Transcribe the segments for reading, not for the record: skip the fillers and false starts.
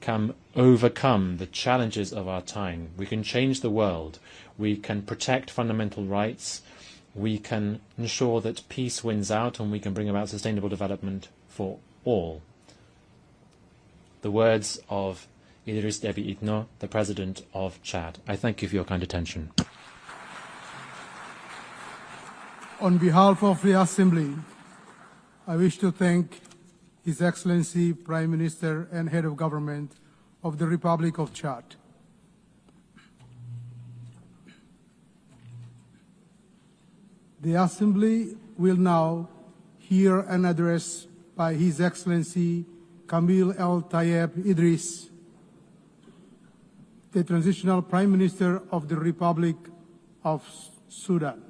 can overcome the challenges of our time. We can change the world. We can protect fundamental rights. We can ensure that peace wins out, and we can bring about sustainable development for all. The words of Idris Deby Itno, the President of Chad. I thank you for your kind attention. On behalf of the Assembly, I wish to thank His Excellency Prime Minister and Head of Government of the Republic of Chad. The Assembly will now hear an address by His Excellency Kamil Idris, the Transitional Prime Minister of the Republic of Sudan.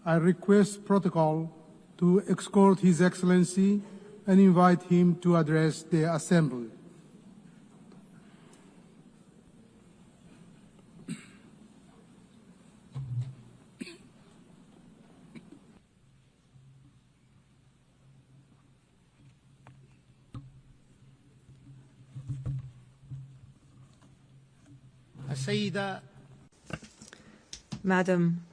I request protocol to escort His Excellency and invite him to address the Assembly. Madam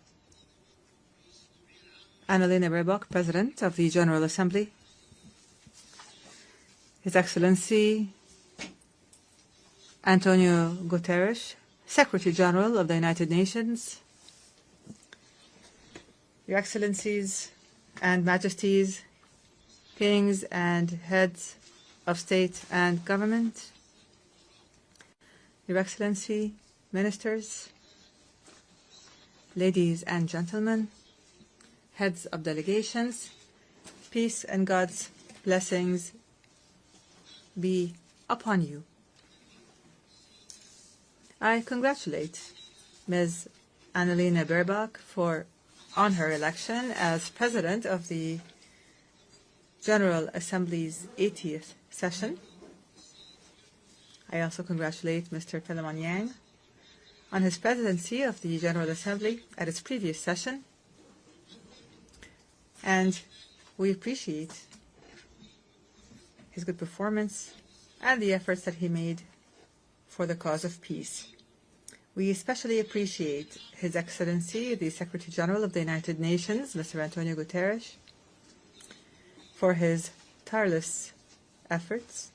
Annalena Baerbock, President of the General Assembly, His Excellency Antonio Guterres, Secretary General of the United Nations, Your Excellencies and Majesties, Kings and Heads of State and Government, Your Excellency, Ministers, ladies and gentlemen, heads of delegations, peace and God's blessings be upon you. I congratulate Ms. Annalena Baerbock on her election as President of the General Assembly's 80th session. I also congratulate Mr. Philemon Yang on his presidency of the General Assembly at its previous session, and we appreciate his good performance and the efforts that he made for the cause of peace. We especially appreciate His Excellency, the Secretary General of the United Nations, Mr. Antonio Guterres, for his tireless efforts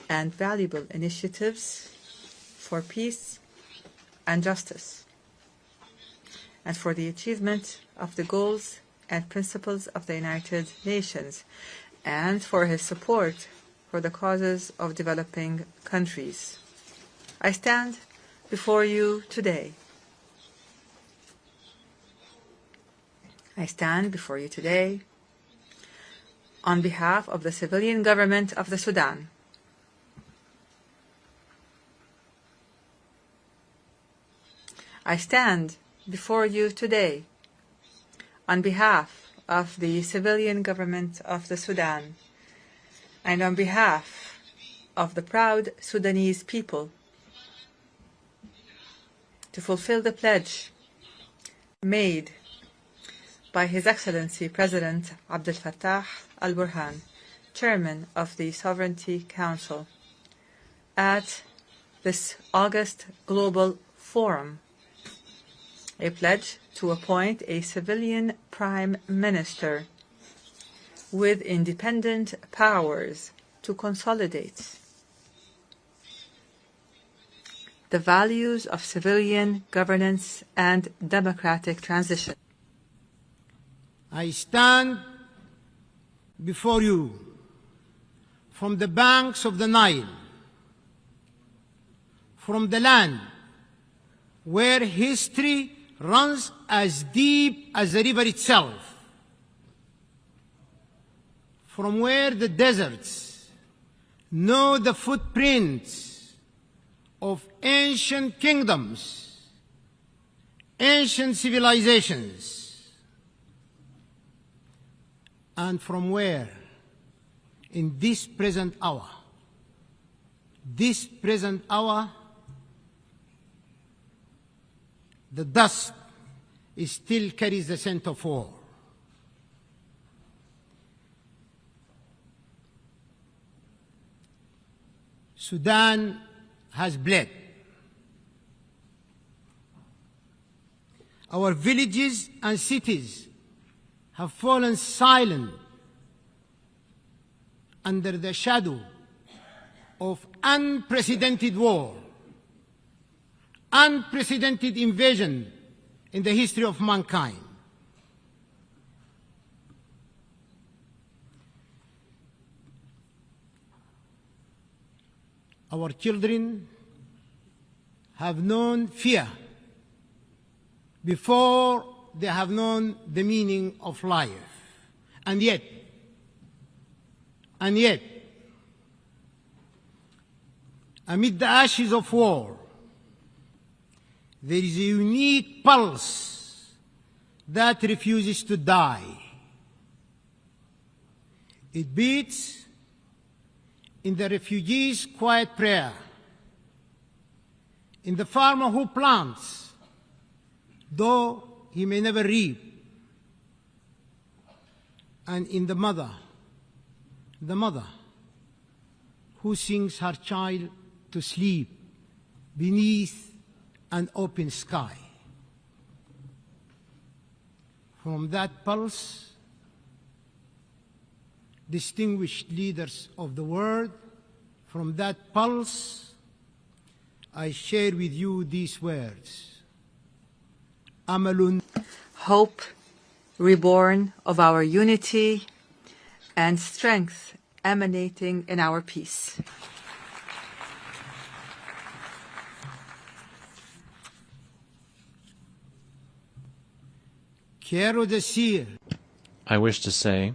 and valuable initiatives for peace and justice, and for the achievement of the goals and principles of the United Nations, and for his support for the causes of developing countries. I stand before you today. On behalf of the civilian government of the Sudan. I stand before you today on behalf of the civilian government of the Sudan and on behalf of the proud Sudanese people to fulfill the pledge made by His Excellency President Abdel Fattah al-Burhan, Chairman of the Sovereignty Council, at this August Global Forum, a pledge to appoint a civilian prime minister with independent powers to consolidate the values of civilian governance and democratic transition. I stand before you from the banks of the Nile, from the land where history runs as deep as the river itself, from where the deserts know the footprints of ancient kingdoms, ancient civilizations, and from where, in this present hour, the dust still carries the scent of war. Sudan has bled. Our villages and cities have fallen silent under the shadow of unprecedented war, unprecedented invasion in the history of mankind. Our children have known fear before they have known the meaning of life. And yet, amid the ashes of war, there is a unique pulse that refuses to die. It beats in the refugee's quiet prayer, in the farmer who plants, though he may never reap, and in the mother who sings her child to sleep beneath an open sky. From that pulse, distinguished leaders of the world, from that pulse, I share with you these words. Amalun. Hope, reborn of our unity, and strength emanating in our peace. I wish to say,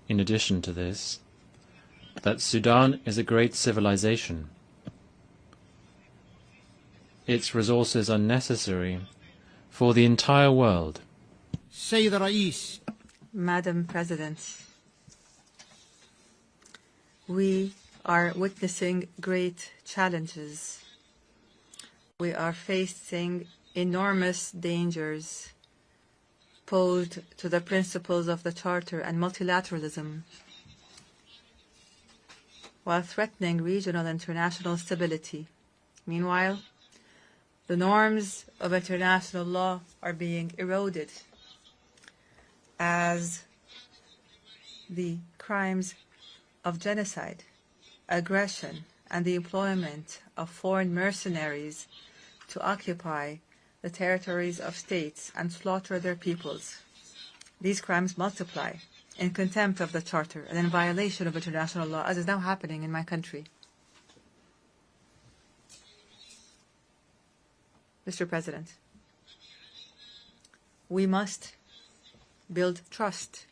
in addition to this, that Sudan is a great civilization. Its resources are necessary for the entire world. Madam President, we are witnessing great challenges. We are facing enormous dangers posed to the principles of the Charter and multilateralism, while threatening regional and international stability. Meanwhile, the norms of international law are being eroded as the crimes of genocide, aggression, and the employment of foreign mercenaries to occupy the territories of states and slaughter their peoples. These crimes multiply in contempt of the Charter and in violation of international law, as is now happening in my country. Mr. President, we must build trust.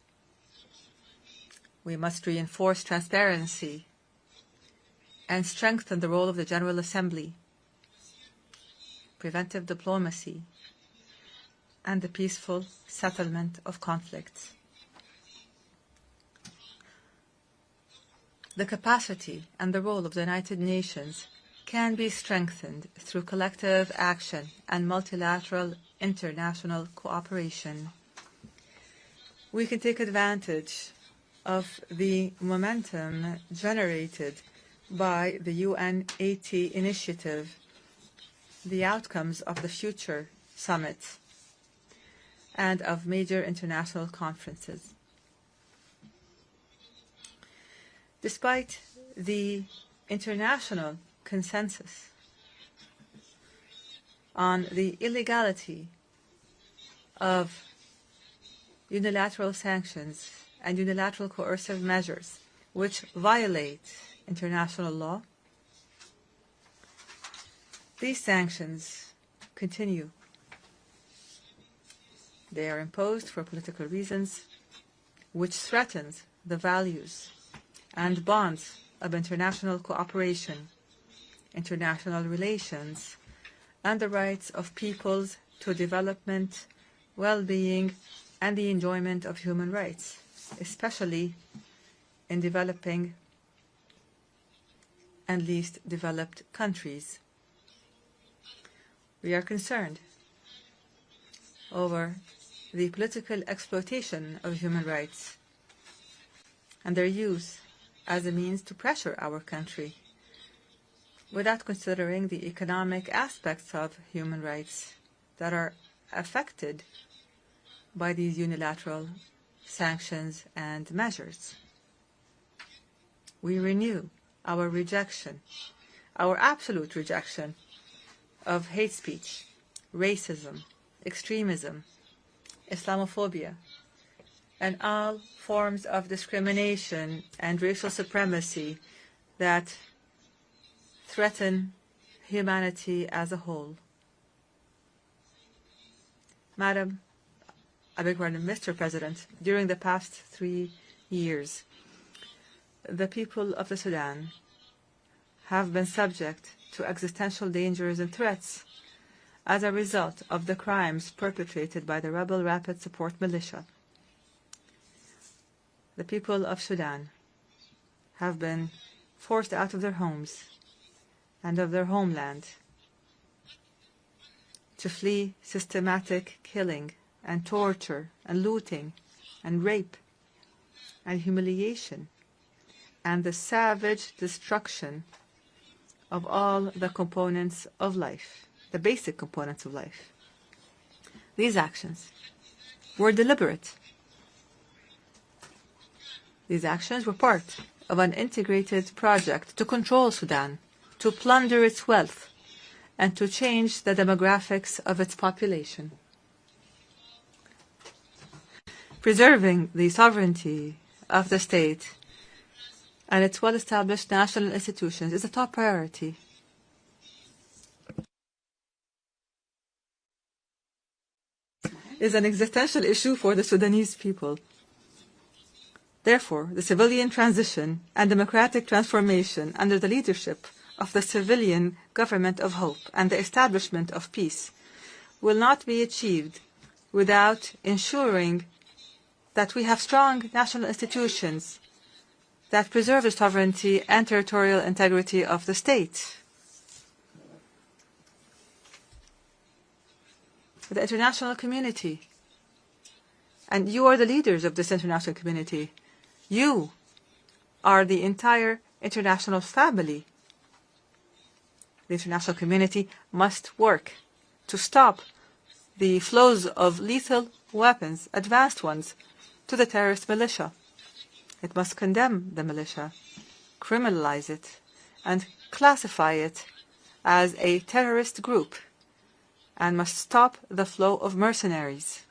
We must reinforce transparency and strengthen the role of the General Assembly, preventive diplomacy, and the peaceful settlement of conflicts. The capacity and the role of the United Nations can be strengthened through collective action and multilateral international cooperation. We can take advantage of the momentum generated by the UN-80 initiative, the outcomes of the future summits, and of major international conferences. Despite the international consensus on the illegality of unilateral sanctions and unilateral coercive measures which violate international law, these sanctions continue. They are imposed for political reasons, which threatens the values and bonds of international cooperation, international relations, and the rights of peoples to development, well-being, and the enjoyment of human rights, especially in developing and least developed countries. We are concerned over the political exploitation of human rights and their use as a means to pressure our country, without considering the economic aspects of human rights that are affected by these unilateral sanctions and measures. We renew our rejection, our absolute rejection of hate speech, racism, extremism, Islamophobia, and all forms of discrimination and racial supremacy that threaten humanity as a whole. Mr. President, during the past 3 years, the people of the Sudan have been subject to existential dangers and threats as a result of the crimes perpetrated by the rebel Rapid Support Militia. The people of Sudan have been forced out of their homes and of their homeland to flee systematic killing and torture and looting and rape and humiliation and the savage destruction of all the components of life, the basic components of life. These actions were deliberate. These actions were part of an integrated project to control Sudan, to plunder its wealth, and to change the demographics of its population. Preserving the sovereignty of the state and its well-established national institutions is a top priority. It is an existential issue for the Sudanese people. Therefore, the civilian transition and democratic transformation under the leadership of the civilian government of hope and the establishment of peace will not be achieved without ensuring that we have strong national institutions that preserve the sovereignty and territorial integrity of the state. The international community, and you are the leaders of this international community, you are the entire international family. The international community must work to stop the flows of lethal weapons, advanced ones, to the terrorist militia. It must condemn the militia, criminalize it, and classify it as a terrorist group, and must stop the flow of mercenaries.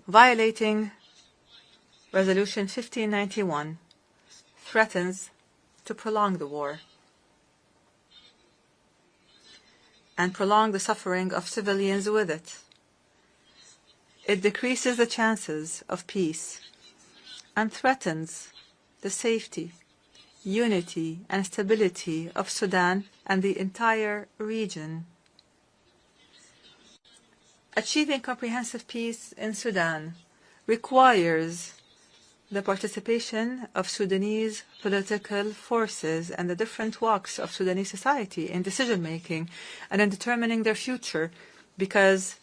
Violating Resolution 1591 threatens to prolong the war and prolong the suffering of civilians with it. It decreases the chances of peace and threatens the safety, unity, and stability of Sudan and the entire region. Achieving comprehensive peace in Sudan requires the participation of Sudanese political forces and the different walks of Sudanese society in decision-making and in determining their future, because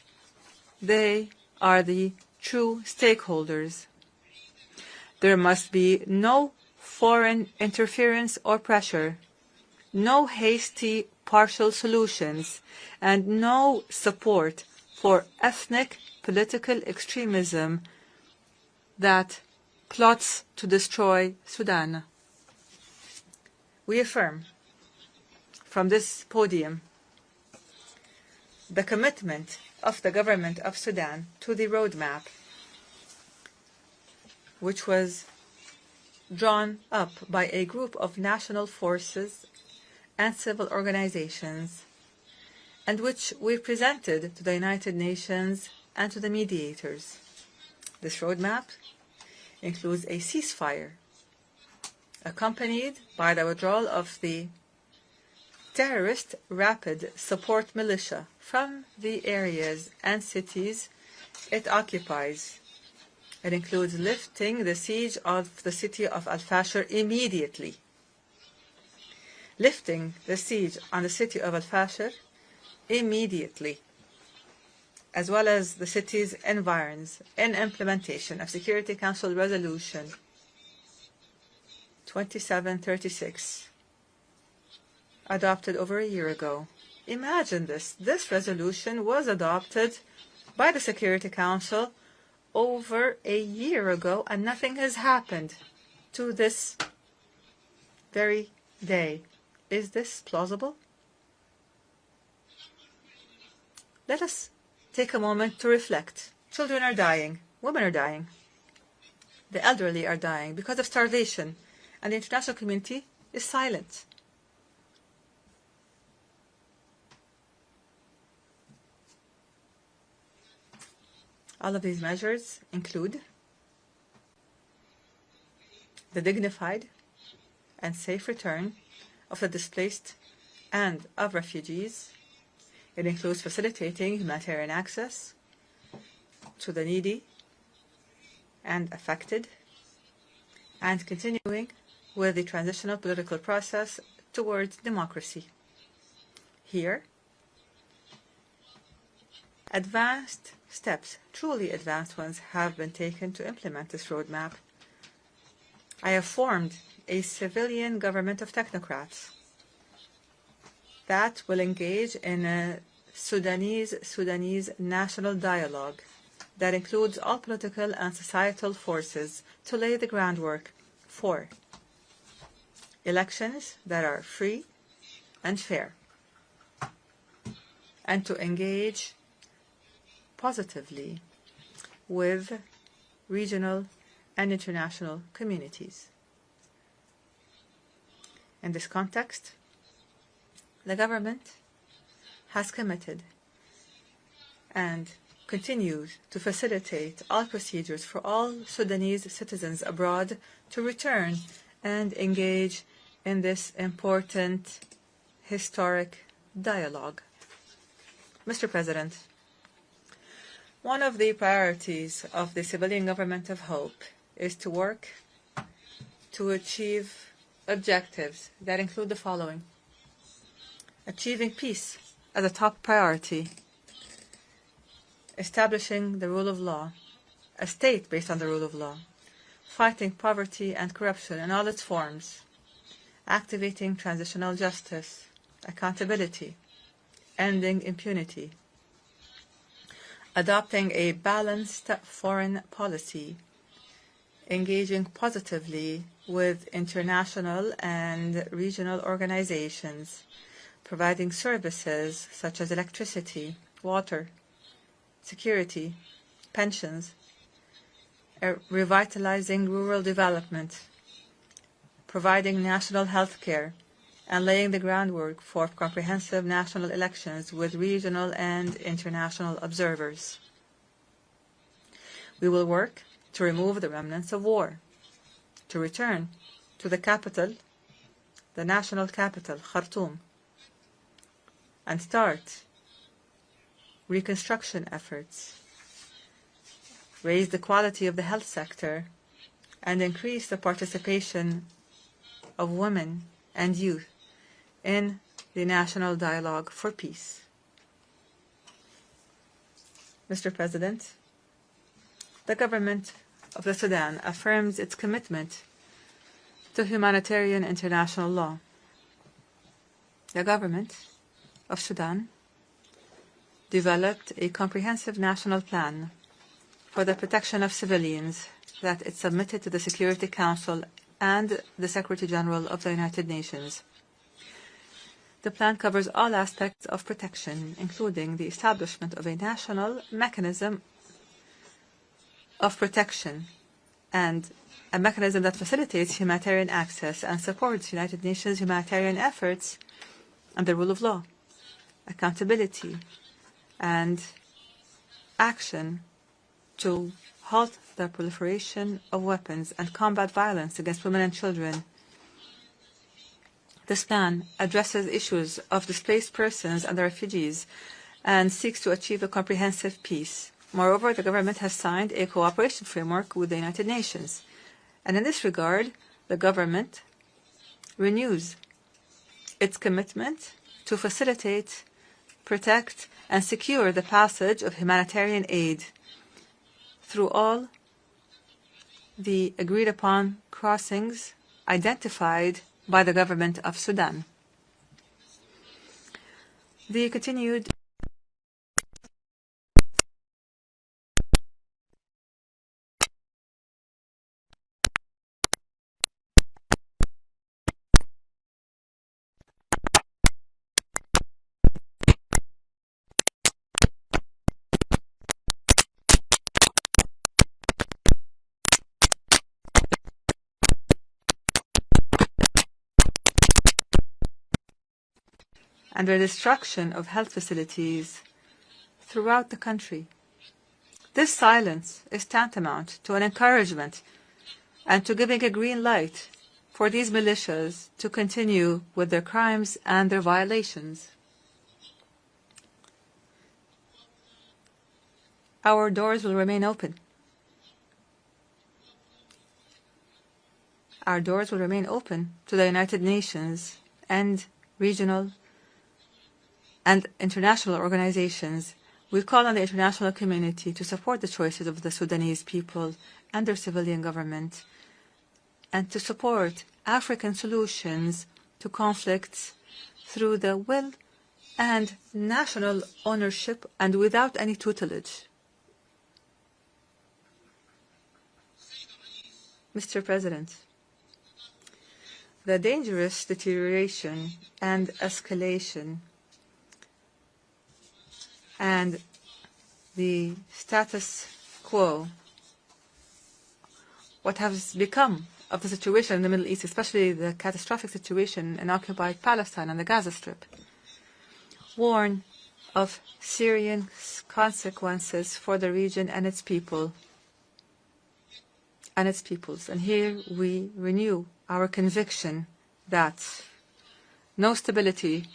they are the true stakeholders. There must be no foreign interference or pressure, no hasty partial solutions, and no support for ethnic political extremism that plots to destroy Sudan. We affirm from this podium the commitment of the government of Sudan to the roadmap, which was drawn up by a group of national forces and civil organizations, and which we presented to the United Nations and to the mediators. This roadmap includes a ceasefire, accompanied by the withdrawal of the terrorist Rapid Support Militia from the areas and cities it occupies. It includes lifting the siege of the city of Al-Fashir immediately. Lifting the siege on the city of Al-Fashir immediately. as well as the city's environs, in implementation of Security Council Resolution 2736, adopted over a year ago. Imagine this. This resolution was adopted by the Security Council over a year ago, and nothing has happened to this very day. Is this plausible? Let us take a moment to reflect. Children are dying. Women are dying. The elderly are dying because of starvation, and the international community is silent. All of these measures include the dignified and safe return of the displaced and of refugees. It includes facilitating humanitarian access to the needy and affected, and continuing with the transitional political process towards democracy. Here, advanced steps, truly advanced ones, have been taken to implement this roadmap. I have formed a civilian government of technocrats that will engage in a Sudanese national dialogue that includes all political and societal forces to lay the groundwork for elections that are free and fair, and to engage positively with regional and international communities. In this context, the government has committed and continues to facilitate all procedures for all Sudanese citizens abroad to return and engage in this important historic dialogue. Mr. President, one of the priorities of the civilian government of hope is to work to achieve objectives that include the following: achieving peace as a top priority, establishing the rule of law, a state based on the rule of law, fighting poverty and corruption in all its forms, activating transitional justice, accountability, ending impunity, adopting a balanced foreign policy, engaging positively with international and regional organizations, providing services such as electricity, water, security, pensions, revitalizing rural development, providing national health care, and laying the groundwork for comprehensive national elections with regional and international observers. We will work to remove the remnants of war, to return to the capital, the national capital, Khartoum, and start reconstruction efforts, raise the quality of the health sector, and increase the participation of women and youth in the national dialogue for peace. Mr. President, the government of the Sudan affirms its commitment to humanitarian international law. The government of Sudan developed a comprehensive national plan for the protection of civilians that it submitted to the Security Council and the Secretary General of the United Nations. The plan covers all aspects of protection, including the establishment of a national mechanism of protection and a mechanism that facilitates humanitarian access and supports United Nations humanitarian efforts and the rule of law, accountability, and action to halt the proliferation of weapons and combat violence against women and children. This plan addresses issues of displaced persons and the refugees and seeks to achieve a comprehensive peace. Moreover, the government has signed a cooperation framework with the United Nations. And in this regard, the government renews its commitment to facilitate protect, and secure the passage of humanitarian aid through all the agreed-upon crossings identified by the government of Sudan. The continued and the destruction of health facilities throughout the country. This silence is tantamount to an encouragement and to giving a green light for these militias to continue with their crimes and their violations. Our doors will remain open. Our doors will remain open to the United Nations and regional and international organizations. We call on the international community to support the choices of the Sudanese people and their civilian government, and to support African solutions to conflicts through the will and national ownership and without any tutelage. Mr. President, the dangerous deterioration and escalation and the status quo, what has become of the situation in the Middle East, especially the catastrophic situation in occupied Palestine and the Gaza Strip, warn of serious consequences for the region and its people and its peoples. And here we renew our conviction that no stability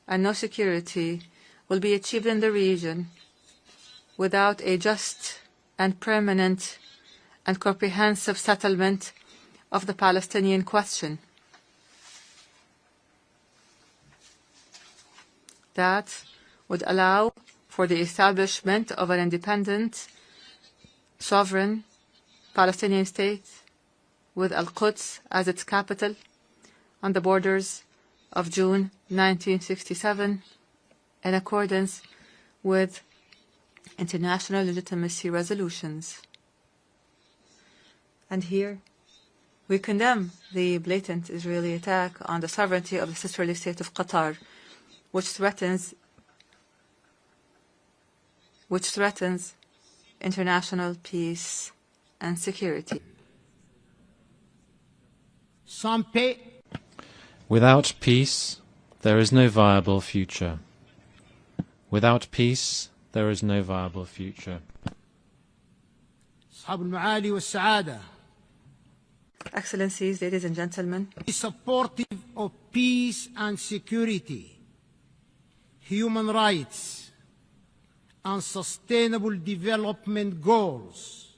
and no security will be achieved in the region without a just and permanent and comprehensive settlement of the Palestinian question. That would allow for the establishment of an independent, sovereign Palestinian state with Al-Quds as its capital on the borders of June 1967, in accordance with international legitimacy resolutions. And here we condemn the blatant Israeli attack on the sovereignty of the sisterly state of Qatar, which threatens international peace and security. Without peace, there is no viable future. Without peace, there is no viable future. Excellencies, ladies and gentlemen, supportive of peace and security, human rights, and sustainable development goals,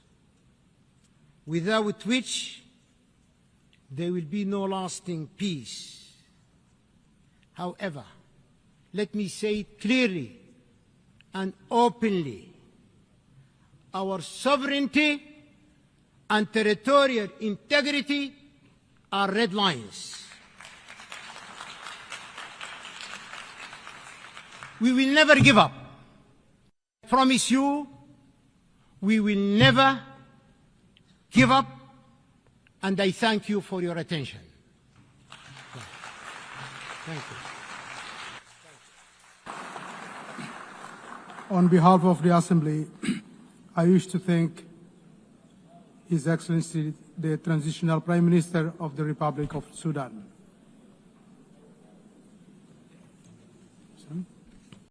without which there will be no lasting peace. However, let me say it clearly and openly, our sovereignty and territorial integrity are red lines. We will never give up. I promise you, we will never give up, and I thank you for your attention. Thank you. On behalf of the Assembly, I wish to thank His Excellency, the Transitional Prime Minister of the Republic of Sudan.